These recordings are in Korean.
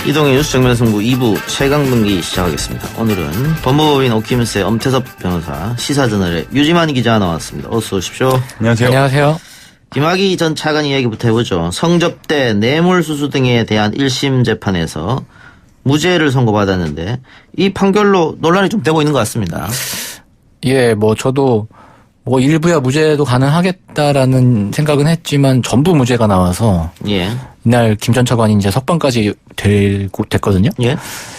이동의 뉴스 정면 승부 2부 최강분기 시작하겠습니다. 오늘은 법무법인 오키문스의 엄태섭 변호사, 시사저널의 유지만 기자 나왔습니다. 어서 오십시오. 안녕하세요. 안녕하세요. 김학의 전 차관 이야기부터 해보죠. 성접대, 뇌물수수 등에 대한 1심 재판에서 무죄를 선고받았는데 이 판결로 논란이 좀 되고 있는 것 같습니다. 예, 저도 일부야 무죄도 가능하겠다라는 생각은 했지만 전부 무죄가 나와서 예. 이날 김 전 차관이 이제 석방까지 됐거든요. 예.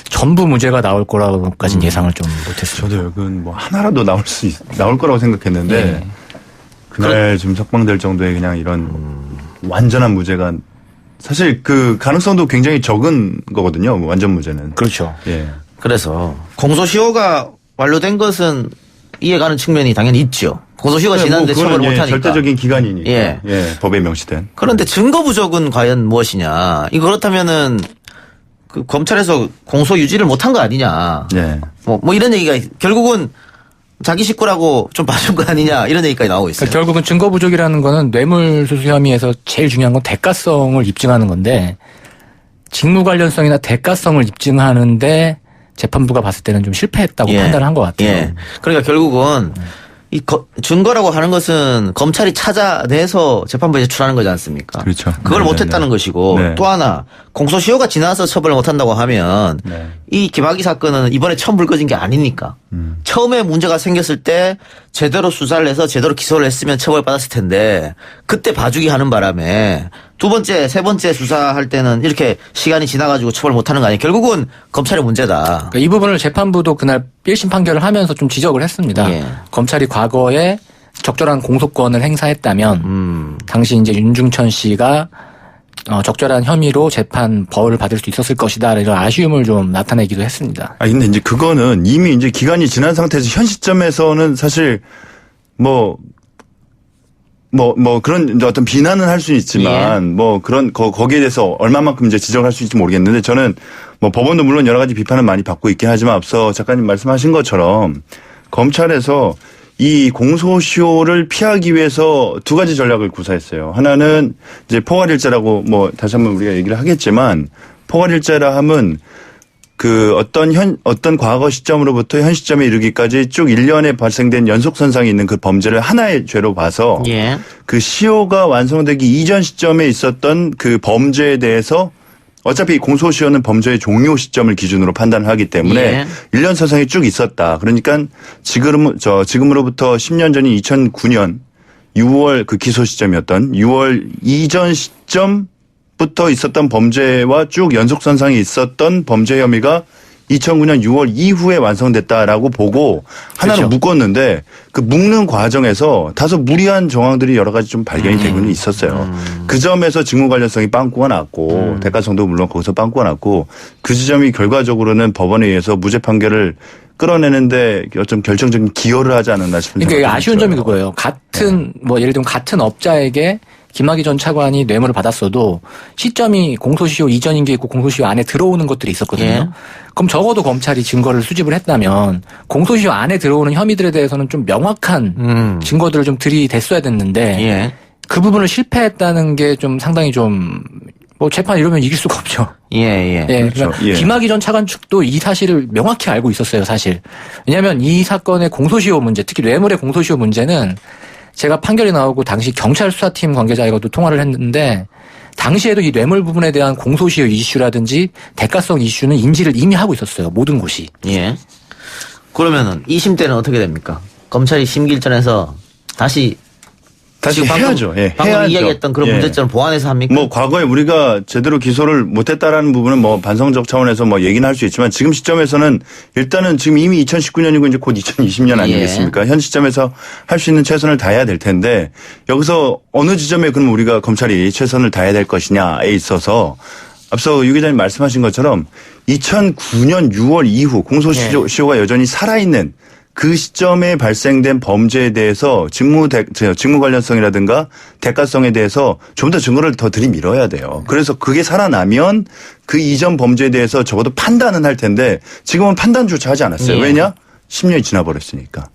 전부 무죄가 나올 거라고까지는 예상을 좀 못했어요. 저도 여긴 하나라도 나올 거라고 생각했는데 예. 그날 좀 석방될 정도의 그냥 이런 완전한 무죄가 사실 그 가능성도 굉장히 적은 거거든요. 완전 무죄는. 그렇죠. 예. 그래서 공소시효가 완료된 것은 이해가는 측면이 당연히 있죠. 공소시효가 지났는데 처벌을 못하니까. 절대적인 기간이니까. 예. 법에 명시된. 그런데 증거 부족은 과연 무엇이냐. 이거 그렇다면은 그 검찰에서 공소 유지를 못한 거 아니냐. 예. 이런 얘기가 결국은 자기 식구라고 좀 봐준 거 아니냐 이런 얘기까지 나오고 있어요. 그러니까 결국은 증거 부족이라는 거는 뇌물수수 혐의에서 제일 중요한 건 대가성을 입증하는 건데 직무 관련성이나 대가성을 입증하는데 재판부가 봤을 때는 좀 실패했다고 판단을 한 것 같아요. 예. 그러니까 결국은 이 증거라고 하는 것은 검찰이 찾아내서 재판부에 제출하는 거지 않습니까? 그렇죠. 그걸 못했다는 것이고 네. 또 하나 공소시효가 지나서 처벌을 못한다고 하면 네. 이 김학의 사건은 이번에 처음 불거진 게 아니니까 처음에 문제가 생겼을 때 제대로 수사를 해서 제대로 기소를 했으면 처벌받았을 텐데 그때 봐주기 하는 바람에 두 번째, 세 번째 수사할 때는 이렇게 시간이 지나가지고 처벌 못하는 거 아니에요. 결국은 검찰의 문제다. 그러니까 이 부분을 재판부도 그날 1심 판결을 하면서 좀 지적을 했습니다. 예. 검찰이 과거에 적절한 공소권을 행사했다면 당시 이제 윤중천 씨가 적절한 혐의로 재판 벌을 받을 수 있었을 것이다. 이런 아쉬움을 좀 나타내기도 했습니다. 근데 이제 그거는 이미 이제 기간이 지난 상태에서 현 시점에서는 사실 그런 이제 어떤 비난은 할 수 있지만 그런 거기에 대해서 얼마만큼 이제 지적할 수 있을지 모르겠는데 저는 법원도 물론 여러 가지 비판을 많이 받고 있긴 하지만 앞서 작가님 말씀하신 것처럼 검찰에서 이 공소시효를 피하기 위해서 두 가지 전략을 구사했어요. 하나는 이제 포괄일자라고 다시 한번 우리가 얘기를 하겠지만 포괄일자라 함은 그 어떤 과거 시점으로부터 현 시점에 이르기까지 쭉 1년에 발생된 연속선상이 있는 그 범죄를 하나의 죄로 봐서 예. 그 시효가 완성되기 이전 시점에 있었던 그 범죄에 대해서 어차피 공소시효는 범죄의 종료 시점을 기준으로 판단을 하기 때문에 예. 1년 선상이 쭉 있었다. 그러니까 지금으로부터 10년 전인 2009년 6월 그 기소 시점이었던 6월 이전 시점부터 있었던 범죄와 쭉 연속선상이 있었던 범죄 혐의가 2009년 6월 이후에 완성됐다라고 보고 하나로 그렇죠. 묶었는데 그 묶는 과정에서 다소 무리한 정황들이 여러 가지 좀 발견이 되고는 있었어요. 그 점에서 직무 관련성이 빵꾸가 났고 대가성도 물론 거기서 빵꾸가 났고 그 지점이 결과적으로는 법원에 의해서 무죄 판결을 끌어내는데 좀 결정적인 기여를 하지 않았나 싶은 생각이 그러니까 아쉬운 들어요. 점이 그거예요. 예를 들면 같은 업자에게 김학의 전 차관이 뇌물을 받았어도 시점이 공소시효 이전인 게 있고 공소시효 안에 들어오는 것들이 있었거든요. 예. 그럼 적어도 검찰이 증거를 수집을 했다면 공소시효 안에 들어오는 혐의들에 대해서는 좀 명확한 증거들을 좀 들이댔어야 됐는데 예. 그 부분을 실패했다는 게 좀 상당히 좀 재판 이러면 이길 수가 없죠. 예. 예. 그렇죠. 그러니까 예. 김학의 전 차관 측도 이 사실을 명확히 알고 있었어요, 사실. 왜냐하면 이 사건의 공소시효 문제, 특히 뇌물의 공소시효 문제는 제가 판결이 나오고 당시 경찰 수사팀 관계자하고도 통화를 했는데 당시에도 이 뇌물 부분에 대한 공소시효 이슈라든지 대가성 이슈는 인지를 이미 하고 있었어요. 모든 곳이. 예. 그러면은 2심 때는 어떻게 됩니까? 검찰이 심기일전에서 다시 해야죠. 예, 방금 해야죠. 이야기했던 그런 예. 문제점을 보완해서 합니까? 과거에 우리가 제대로 기소를 못했다라는 부분은 반성적 차원에서 얘기는 할 수 있지만 지금 시점에서는 일단은 지금 이미 2019년이고 이제 곧 2020년 아니겠습니까? 현 시점에서 할 수 있는 최선을 다해야 될 텐데 여기서 어느 지점에 그럼 우리가 검찰이 최선을 다해야 될 것이냐에 있어서 앞서 유 기자님 말씀하신 것처럼 2009년 6월 이후 공소시효가 여전히 살아있는 그 시점에 발생된 범죄에 대해서 직무 관련성이라든가 대가성에 대해서 좀 더 증거를 더 들이밀어야 돼요. 그래서 그게 살아나면 그 이전 범죄에 대해서 적어도 판단은 할 텐데 지금은 판단조차 하지 않았어요. 예. 왜냐? 10년이 지나버렸으니까.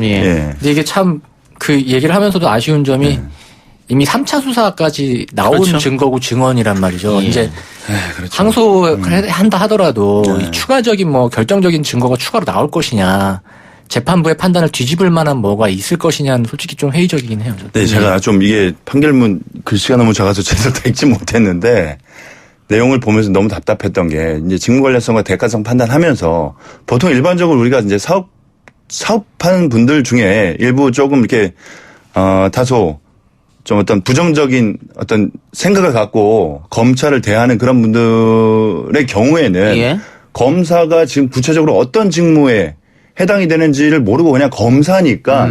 예. 예. 근데 이게 참 그 얘기를 하면서도 아쉬운 점이 이미 3차 수사까지 나온 그렇죠. 증거고 증언이란 말이죠. 예. 이제 그렇죠. 항소를 한다 하더라도 이 추가적인 뭐 결정적인 증거가 추가로 나올 것이냐, 재판부의 판단을 뒤집을 만한 뭐가 있을 것이냐는 솔직히 좀 회의적이긴 해요. 저도. 네, 제가 좀 이게 판결문 글씨가 너무 작아서 제대로 다 읽지 못했는데 내용을 보면서 너무 답답했던 게 이제 직무 관련성과 대가성 판단하면서 보통 일반적으로 우리가 이제 사업하는 분들 중에 일부 조금 이렇게 다소 좀 어떤 부정적인 어떤 생각을 갖고 검찰을 대하는 그런 분들의 경우에는 예. 검사가 지금 구체적으로 어떤 직무에 해당이 되는지를 모르고 그냥 검사니까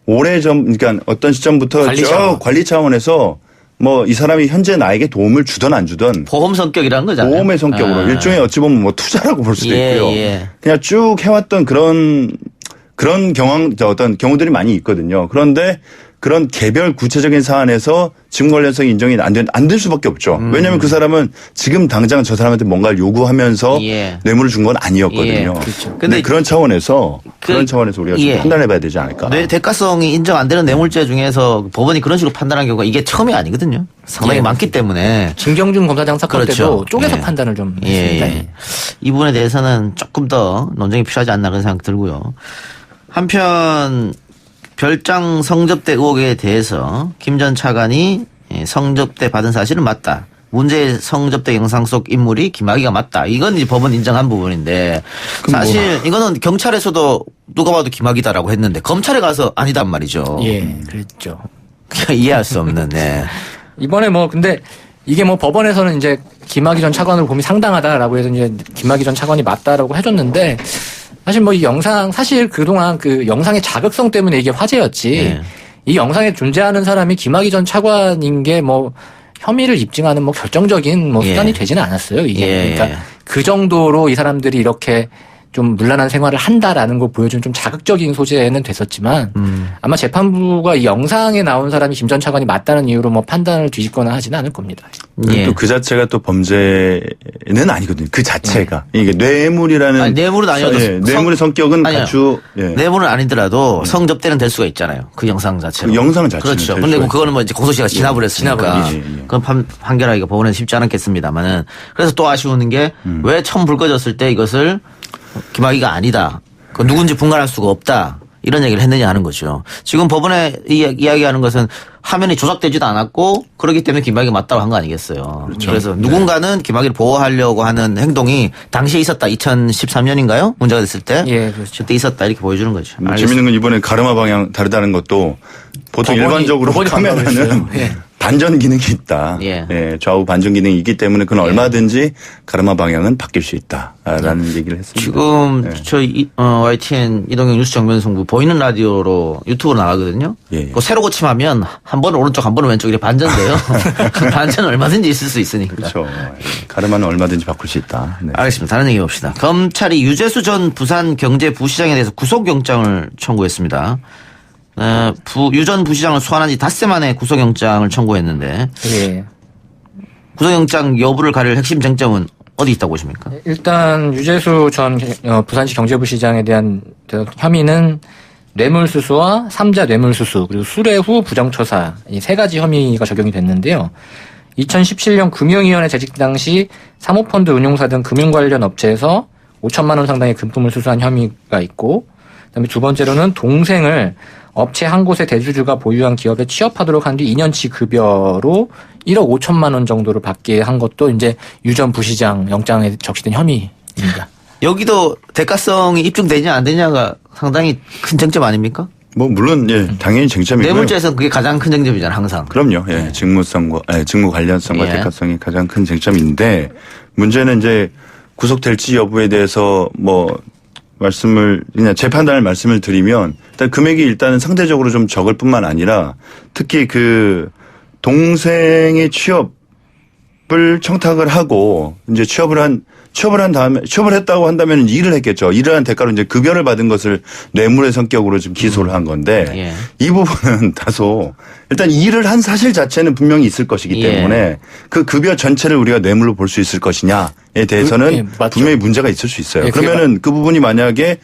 오래전 그러니까 어떤 시점부터 관리 쭉 차원. 관리 차원에서 뭐 이 사람이 현재 나에게 도움을 주든 안 주든 보험 성격이라는 거잖아요. 보험의 성격으로 아. 일종의 어찌 보면 뭐 투자라고 볼 수도 예, 있고요. 예. 그냥 쭉 해왔던 그런 어떤 경우들이 많이 있거든요. 그런데 그런 개별 구체적인 사안에서 직무 관련성이 인정이 안 될 수밖에 없죠. 왜냐하면 그 사람은 지금 당장 저 사람한테 뭔가를 요구하면서 예. 뇌물을 준 건 아니었거든요. 예, 그렇죠. 근데 그런 차원에서 우리가 좀 예. 판단해봐야 되지 않을까. 대가성이 인정 안 되는 뇌물죄 중에서 법원이 그런 식으로 판단한 경우가 이게 처음이 아니거든요. 상당히 예. 많기 때문에. 진경준 검사장 사건 그렇죠. 때도 쪼개서 예. 판단을 좀 예, 했습니다. 예. 이 부분에 대해서는 조금 더 논쟁이 필요하지 않나 그런 생각 들고요. 한편 별장 성접대 의혹에 대해서 김 전 차관이 성접대 받은 사실은 맞다. 문제의 성접대 영상 속 인물이 김학의가 맞다. 이건 이제 법원 인정한 부분인데 사실 이거는 경찰에서도 누가 봐도 김학의다라고 했는데 검찰에 가서 아니단 말이죠. 예, 그랬죠. 그냥 이해할 수 없는. 네. 이번에 뭐 근데 이게 뭐 법원에서는 이제 김학의 전 차관으로 봄이 상당하다라고 해서 이제 김학의 전 차관이 맞다라고 해줬는데 사실 뭐 이 영상 사실 그동안 그 영상의 자극성 때문에 이게 화제였지. 네. 이 영상에 존재하는 사람이 김학의 전 차관인 게 뭐 혐의를 입증하는 뭐 결정적인 뭐 수단이 예. 되지는 않았어요. 이게 예. 그러니까 그 정도로 이 사람들이 이렇게 좀 문란한 생활을 한다라는 걸 보여준 좀 자극적인 소재는 됐었지만 아마 재판부가 이 영상에 나온 사람이 김 전 차관이 맞다는 이유로 뭐 판단을 뒤집거나 하지는 않을 겁니다. 예. 또 그 자체가 또 범죄는 아니거든요. 그 자체가. 이게 뇌물이라는. 아니, 뇌물은 아니어도 뇌물의 성격은 아니요. 아주. 예. 뇌물은 아니더라도 성접대는 될 수가 있잖아요. 그 영상 자체로. 그 영상 자체는 그렇죠. 될 근데 수가 그거는 뭐 이제 공소시효가 지납을 했으니까. 예, 예. 그건 판결하기가 법원에서 쉽지 않았겠습니다만은. 그래서 또 아쉬운 게 왜 처음 불 꺼졌을 때 이것을 김학의가 아니다. 그 누군지 분간할 수가 없다. 이런 얘기를 했느냐 하는 거죠. 지금 법원에 이야기하는 것은 화면이 조작되지도 않았고 그렇기 때문에 김학의가 맞다고 한 거 아니겠어요. 그렇죠. 그래서 누군가는 김학의를 보호하려고 하는 행동이 당시에 있었다. 2013년인가요? 문제가 됐을 때. 예, 그렇죠. 그때 있었다. 이렇게 보여주는 거죠. 재밌는 건 이번에 가르마 방향 다르다는 것도 보통 일반적으로 법원이 카메라는 판단했어요. 예. 반전 기능이 있다. 예. 예, 좌우 반전 기능이 있기 때문에 그건 얼마든지 가르마 방향은 바뀔 수 있다라는 얘기를 했습니다. 지금 예. 저희 YTN 이동경 뉴스 정면승부 보이는 라디오로 유튜브로 나가거든요. 예. 그 새로 고침하면 한 번은 오른쪽 한 번은 왼쪽 이렇게 반전돼요. 반전은 얼마든지 있을 수 있으니까. 그렇죠. 예. 가르마는 얼마든지 바꿀 수 있다. 네. 알겠습니다. 다른 얘기 봅시다. 검찰이 유재수 전 부산경제부시장에 대해서 구속영장을 청구했습니다. 유 전 부시장을 소환한 지 닷새 만에 구속영장을 청구했는데 예. 구속영장 여부를 가릴 핵심 쟁점은 어디 있다고 보십니까? 일단 유재수 전 부산시 경제부시장에 대한 혐의는 뇌물수수와 삼자 뇌물수수 그리고 수뢰 후 부정처사 이 세 가지 혐의가 적용이 됐는데요. 2017년 금융위원회 재직 당시 사모펀드 운용사 등 금융 관련 업체에서 5천만 원 상당의 금품을 수수한 혐의가 있고 그다음에 두 번째로는 동생을 업체 한 곳의 대주주가 보유한 기업에 취업하도록 한 뒤 2년치 급여로 1억 5천만 원 정도를 받게 한 것도 이제 유 전 부시장 영장에 적시된 혐의입니다. 여기도 대가성이 입증되냐 안 되냐가 상당히 큰 쟁점 아닙니까? 뭐 물론 예, 당연히 쟁점이고요. 뇌물죄에서는 그게 가장 큰 쟁점이잖아요, 항상. 그럼요. 예, 직무 관련성과 예. 대가성이 가장 큰 쟁점인데 문제는 이제 구속될지 여부에 대해서 뭐 그냥 제 판단을 말씀을 드리면 일단 금액이 일단은 상대적으로 좀 적을 뿐만 아니라 특히 그 동생의 취업을 청탁을 하고 이제 취업을 한 다음에 취업을 했다고 한다면 일을 했겠죠. 일을 한 대가로 이제 급여를 받은 것을 뇌물의 성격으로 좀 기소를 한 건데 예. 이 부분은 다소 일단 일을 한 사실 자체는 분명히 있을 것이기 예. 때문에 그 급여 전체를 우리가 뇌물로 볼 수 있을 것이냐에 대해서는 예, 맞죠. 분명히 문제가 있을 수 있어요. 예, 그러면은 그 부분이 만약에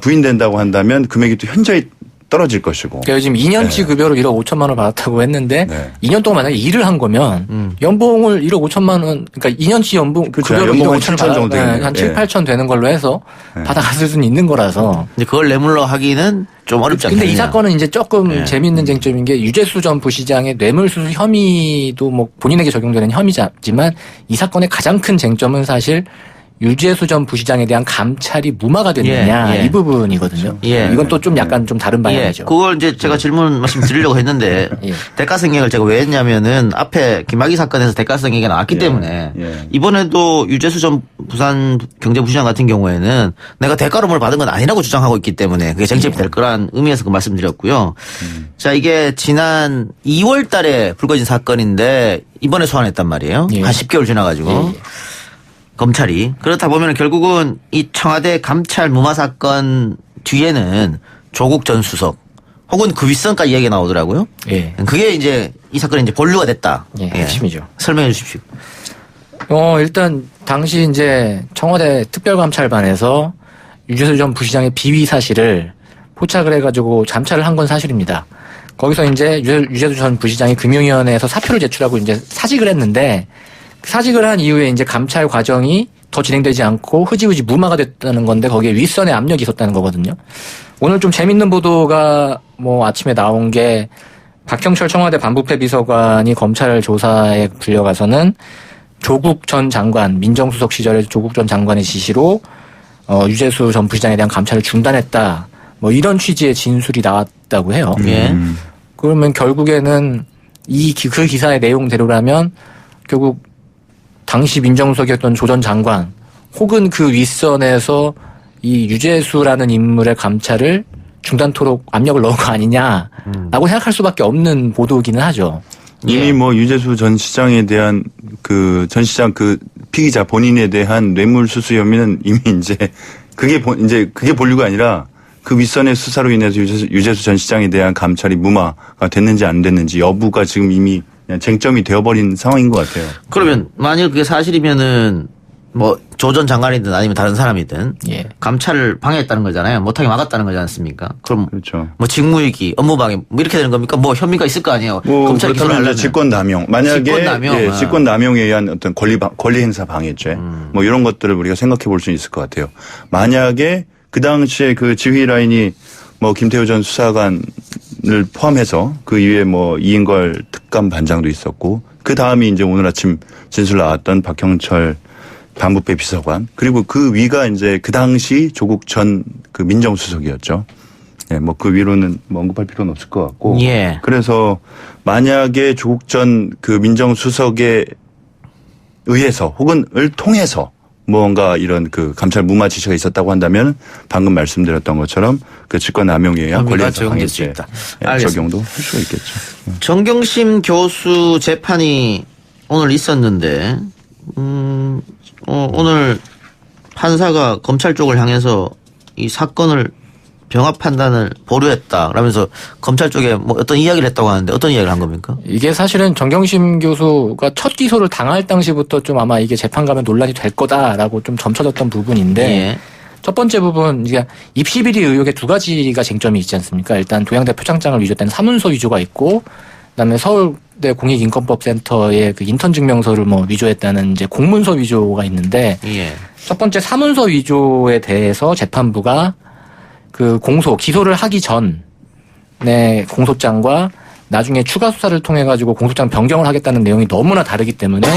부인된다고 한다면 금액이 또 현저히 떨어질 것이고. 그러니까 요즘 2년치 급여로 1억 5천만 원을 받았다고 했는데 네. 2년 동안 만약에 일을 한 거면 연봉을 1억 5천만 원, 그러니까 2년치 연봉 그 급여로 연봉 1억 한 5천 7천 정도 되겠네요. 한 7, 예. 8천 되는 걸로 해서 네. 받아갔을 수는 있는 거라서. 근데 그걸 뇌물로 하기는 좀 어렵지 않겠냐. 근데 이 사건은 이제 조금 예. 재미있는 쟁점인 게 유재수 전 부시장의 뇌물수수 혐의도 뭐 본인에게 적용되는 혐의지만 이 사건의 가장 큰 쟁점은 사실 유재수 전 부시장에 대한 감찰이 무마가 됐느냐 예, 예. 이 부분이거든요. 예. 이건 또 좀 약간 좀 다른 예, 방향이죠. 그걸 이제 제가 질문 말씀 드리려고 했는데 예. 대가성행을 제가 왜 했냐면은 앞에 김학의 사건에서 대가성행이 나왔기 때문에 예. 이번에도 유재수 전 부산 경제부시장 같은 경우에는 내가 대가로 뭘 받은 건 아니라고 주장하고 있기 때문에 그게 쟁점이 될 거란 의미에서 그 말씀드렸고요. 자, 이게 지난 2월 달에 불거진 사건인데 이번에 소환했단 말이에요. 예. 한 10개월 지나가지고. 예. 검찰이. 그렇다 보면 결국은 이 청와대 감찰 무마 사건 뒤에는 조국 전 수석 혹은 그 윗선까지 얘기가 나오더라고요. 예. 그게 이제 이 사건이 이제 본류가 됐다. 예, 핵심이죠. 설명해 주십시오. 일단 당시 이제 청와대 특별감찰반에서 유재수 전 부시장의 비위 사실을 포착을 해가지고 감찰을 한 건 사실입니다. 거기서 이제 유재수 전 부시장이 금융위원회에서 사표를 제출하고 이제 사직을 했는데 사직을 한 이후에 이제 감찰 과정이 더 진행되지 않고 흐지부지 무마가 됐다는 건데 거기에 윗선의 압력이 있었다는 거거든요. 오늘 좀 재밌는 보도가 뭐 아침에 나온 게 박형철 청와대 반부패 비서관이 검찰 조사에 불려가서는 조국 전 장관, 민정수석 시절에 조국 전 장관의 지시로 유재수 전 부시장에 대한 감찰을 중단했다. 뭐 이런 취지의 진술이 나왔다고 해요. 예. 그러면 결국에는 그 기사의 내용대로라면 결국 당시 민정수석이었던 조 전 장관 혹은 그 윗선에서 이 유재수라는 인물의 감찰을 중단토록 압력을 넣은 거 아니냐라고 생각할 수밖에 없는 보도기는 하죠. 이미 뭐 유재수 전 시장에 대한 그 전 시장 그 피의자 본인에 대한 뇌물수수 혐의는 이미 이제 그게 본류가 아니라 그 윗선의 수사로 인해서 유재수 전 시장에 대한 감찰이 무마가 됐는지 안 됐는지 여부가 지금 이미 그냥 쟁점이 되어버린 상황인 것 같아요. 그러면 만일 그게 사실이면은 뭐 조 전 장관이든 아니면 다른 사람이든 예. 감찰을 방해했다는 거잖아요. 못하게 막았다는 거지 않습니까? 그럼 그렇죠. 뭐 직무유기, 업무방해 뭐 이렇게 되는 겁니까? 뭐 혐의가 있을 거 아니에요. 뭐 검찰 기소를 그렇다면 하려면. 이제 직권남용. 만약에 직권남용. 직권남용에 의한 어떤 권리 행사 방해죄 뭐 이런 것들을 우리가 생각해 볼 수 있을 것 같아요. 만약에 그 당시에 그 지휘 라인이 뭐 김태우 전 수사관을 포함해서 그 이후에 뭐 이인걸 특감 반장도 있었고 그 다음이 이제 오늘 아침 진술 나왔던 박형철 반부패 비서관 그리고 그 위가 이제 그 당시 조국 전 그 민정수석이었죠. 예, 뭐 그 위로는 뭐 언급할 필요는 없을 것 같고. 예. 그래서 만약에 조국 전 그 민정수석에 의해서 혹은을 통해서 뭔가 이런 그 감찰 무마 지시가 있었다고 한다면 방금 말씀드렸던 것처럼 그 직권남용에 의한 혐의가 권리행사 적용될 수 방해죄 있다. 예, 알겠습니다. 적용도 할 수가 있겠죠. 정경심 교수 재판이 오늘 있었는데 오늘 판사가 검찰 쪽을 향해서 이 사건을 병합 판단을 보류했다. 그러면서 검찰 쪽에 뭐 어떤 이야기를 했다고 하는데 어떤 이야기를 한 겁니까? 이게 사실은 정경심 교수가 첫 기소를 당할 당시부터 좀 아마 이게 재판 가면 논란이 될 거다라고 좀 점쳐졌던 부분인데 예. 첫 번째 부분 이게 입시 비리 의혹에 두 가지가 쟁점이 있지 않습니까? 일단 동양대 표창장을 위조된 사문서 위조가 있고 그다음에 서울대 공익인권법센터의 그 인턴 증명서를 뭐 위조했다는 이제 공문서 위조가 있는데 예. 첫 번째 사문서 위조에 대해서 재판부가 그 기소를 하기 전에 공소장과 나중에 추가 수사를 통해 가지고 공소장 변경을 하겠다는 내용이 너무나 다르기 때문에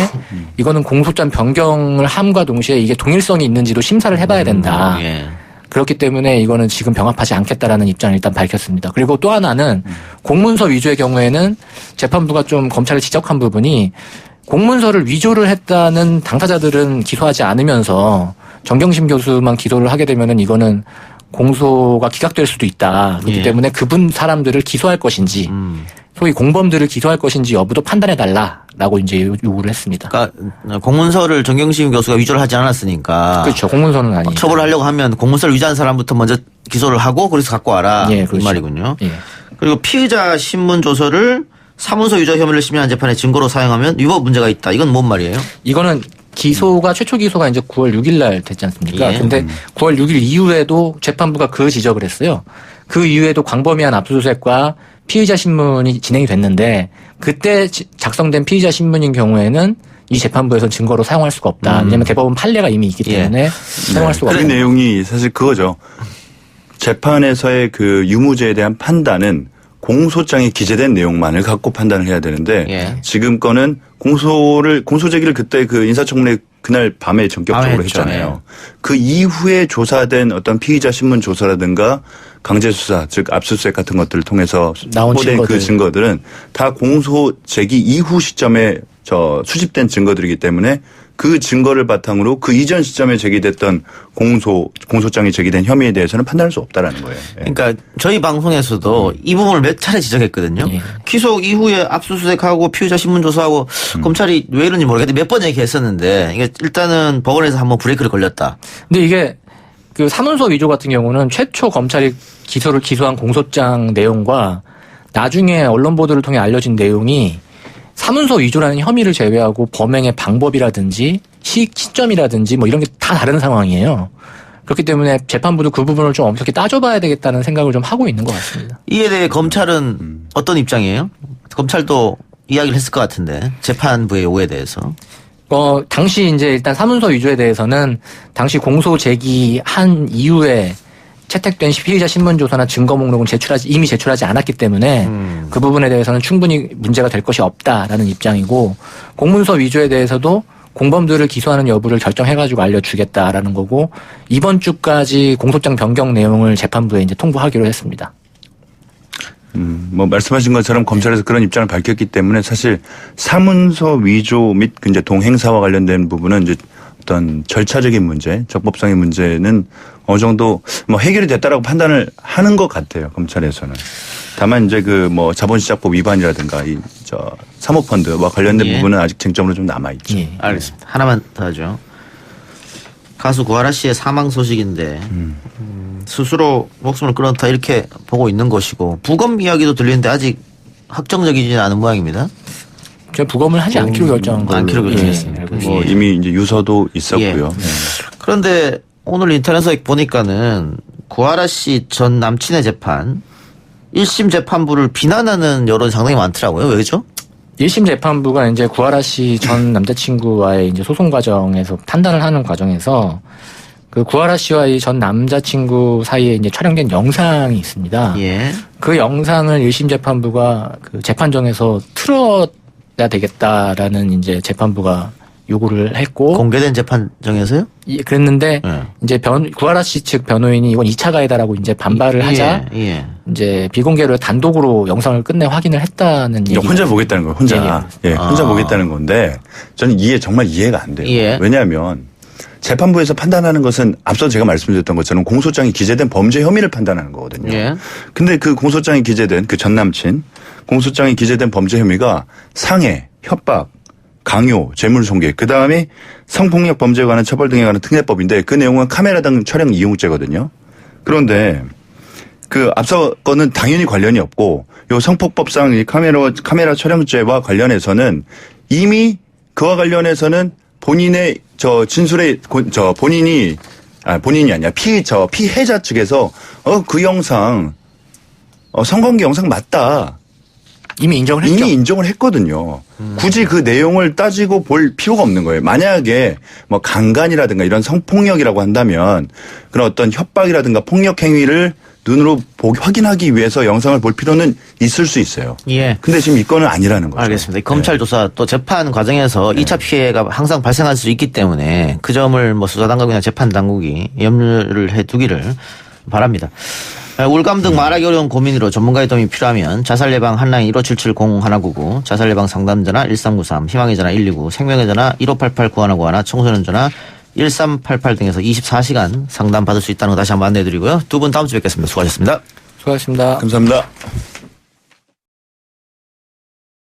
이거는 공소장 변경을 함과 동시에 이게 동일성이 있는지도 심사를 해봐야 된다. 예. 그렇기 때문에 이거는 지금 병합하지 않겠다라는 입장을 일단 밝혔습니다. 그리고 또 하나는 공문서 위조의 경우에는 재판부가 좀 검찰을 지적한 부분이 공문서를 위조를 했다는 당사자들은 기소하지 않으면서 정경심 교수만 기소를 하게 되면은 이거는 공소가 기각될 수도 있다. 그렇기 예. 때문에 그분 사람들을 기소할 것인지 소위 공범들을 기소할 것인지 여부도 판단해달라라고 이제 요구를 했습니다. 그러니까 공문서를 정경심 교수가 위조를 하지 않았으니까 그렇죠. 공문서는 아니에요. 처벌하려고 하면 공문서를 위조한 사람부터 먼저 기소를 하고 그래서 갖고 와라. 예, 이 그렇죠. 말이군요. 예. 그리고 피의자 신문 조서를 사문서 위조 혐의를 심의한 재판에 증거로 사용하면 위법 문제가 있다. 이건 뭔 말이에요? 이거는 최초 기소가 이제 9월 6일 날 됐지 않습니까? 예. 근데 9월 6일 이후에도 재판부가 그 지적을 했어요. 그 이후에도 광범위한 압수수색과 피의자 신문이 진행이 됐는데 그때 작성된 피의자 신문인 경우에는 이 재판부에서 증거로 사용할 수가 없다. 왜냐하면 대법원 판례가 이미 있기 때문에 사용할 수가 그 없다. 내용이 사실 그거죠. 재판에서의 그 유무죄에 대한 판단은 공소장에 기재된 내용만을 갖고 판단을 해야 되는데 예. 지금 거는 공소 제기를 그때 그 인사청문회 그날 밤에 전격적으로 밤에 했죠. 했잖아요. 그 이후에 조사된 어떤 피의자 신문 조사라든가 강제 수사 즉 압수수색 같은 것들을 통해서 나온 확보된 증거들. 그 증거들은 다 공소 제기 이후 시점에 수집된 증거들이기 때문에 그 증거를 바탕으로 그 이전 시점에 제기됐던 공소장이 제기된 혐의에 대해서는 판단할 수 없다라는 거예요. 예. 그러니까 저희 방송에서도 이 부분을 몇 차례 지적했거든요. 예. 기소 이후에 압수수색하고 피의자 신문 조사하고 검찰이 왜 이런지 모르겠는데 몇 번 얘기했었는데 이게 일단은 법원에서 한번 브레이크를 걸렸다. 근데 이게 그 사문서 위조 같은 경우는 최초 검찰이 기소한 공소장 내용과 나중에 언론 보도를 통해 알려진 내용이 사문서 위조라는 혐의를 제외하고 범행의 방법이라든지 시점이라든지 뭐 이런 게 다 다른 상황이에요. 그렇기 때문에 재판부도 그 부분을 좀 엄격히 따져봐야 되겠다는 생각을 좀 하고 있는 것 같습니다. 이에 대해 검찰은 어떤 입장이에요? 검찰도 이야기를 했을 것 같은데 재판부의 요구에 대해서. 당시 이제 일단 사문서 위조에 대해서는 당시 공소 제기한 이후에 채택된 피의자 신문 조사나 증거 목록은 이미 제출하지 않았기 때문에 그 부분에 대해서는 충분히 문제가 될 것이 없다라는 입장이고 공문서 위조에 대해서도 공범들을 기소하는 여부를 결정해가지고 알려주겠다라는 거고 이번 주까지 공소장 변경 내용을 재판부에 이제 통보하기로 했습니다. 뭐 말씀하신 것처럼 검찰에서 그런 입장을 밝혔기 때문에 사실 사문서 위조 및 이제 동행사와 관련된 부분은 이제 어떤 절차적인 문제, 적법성의 문제는 어느 정도 뭐 해결이 됐다라고 판단을 하는 것 같아요. 검찰에서는. 다만 이제 그 뭐 자본시장법 위반이라든가 이 사모펀드와 관련된 예. 부분은 아직 쟁점으로 좀 남아 있죠. 예. 알겠습니다. 하나만 더 하죠. 가수 구하라 씨의 사망 소식인데 스스로 목숨을 끊었다 이렇게 보고 있는 것이고 부검 이야기도 들리는데 아직 확정적이지는 않은 모양입니다. 제가 부검을 하지 않기로 결정한 걸로 않기로 결정했습니다. 알고 뭐 있습니다. 이미 이제 유서도 있었고요. 예. 그런데 오늘 인터넷에 보니까는 구하라 씨 전 남친의 재판 1심 재판부를 비난하는 여론이 상당히 많더라고요. 왜죠? 1심 재판부가 이제 구하라 씨 전 남자친구와의 이제 소송 과정에서 판단을 하는 과정에서 그 구하라 씨와 이 전 남자친구 사이에 이제 촬영된 영상이 있습니다. 예. 그 영상을 1심 재판부가 그 재판정에서 틀어야 되겠다라는 이제 재판부가 요구를 했고 공개된 재판정에서요? 그랬는데 예. 이제 구하라 씨 측 변호인이 이건 2차 가해다라고 이제 반발을 하자 예. 이제 비공개로 단독으로 영상을 끝내 확인을 했다는 얘기. 혼자 보겠다는 거예요. 혼자. 예, 혼자 보겠다는 건데 저는 정말 이해가 안 돼요. 예. 왜냐하면 재판부에서 판단하는 것은 앞서 제가 말씀드렸던 것처럼 공소장이 기재된 범죄 혐의를 판단하는 거거든요. 예. 근데 그 공소장이 기재된 그 전 남친 공소장이 기재된 범죄 혐의가 상해, 협박, 강요, 재물손괴, 그 다음에 성폭력 범죄에 관한 처벌 등에 관한 특례법인데 그 내용은 카메라 등 촬영 이용죄거든요. 그런데 그 앞서 거는 당연히 관련이 없고 요 성폭법상 이 카메라 촬영죄와 관련해서는 이미 그와 관련해서는 본인의 진술에 본인이 아니라 피해자 측에서 그 영상 성관계 영상 맞다. 이미 인정을 했죠. 이미 인정을 했거든요. 굳이 그 내용을 따지고 볼 필요가 없는 거예요. 만약에 뭐 강간이라든가 이런 성폭력이라고 한다면 그런 어떤 협박이라든가 폭력 행위를 눈으로 확인하기 위해서 영상을 볼 필요는 있을 수 있어요. 예. 근데 지금 이 건은 아니라는 거죠. 알겠습니다. 검찰 조사 또 재판 과정에서 2차 피해가 항상 발생할 수 있기 때문에 그 점을 뭐 수사당국이나 재판당국이 염려를 해두기를 바랍니다. 울감 등 말하기 어려운 고민으로 전문가의 도움이 필요하면 자살예방 한라인 15770199, 자살예방 상담전화 1393, 희망의 전화 129, 생명의 전화 1588-9191, 청소년 전화 1388 등에서 24시간 상담 받을 수 있다는 거 다시 한번 안내해드리고요. 두 분 다음 주에 뵙겠습니다. 수고하셨습니다. 수고하셨습니다. 감사합니다.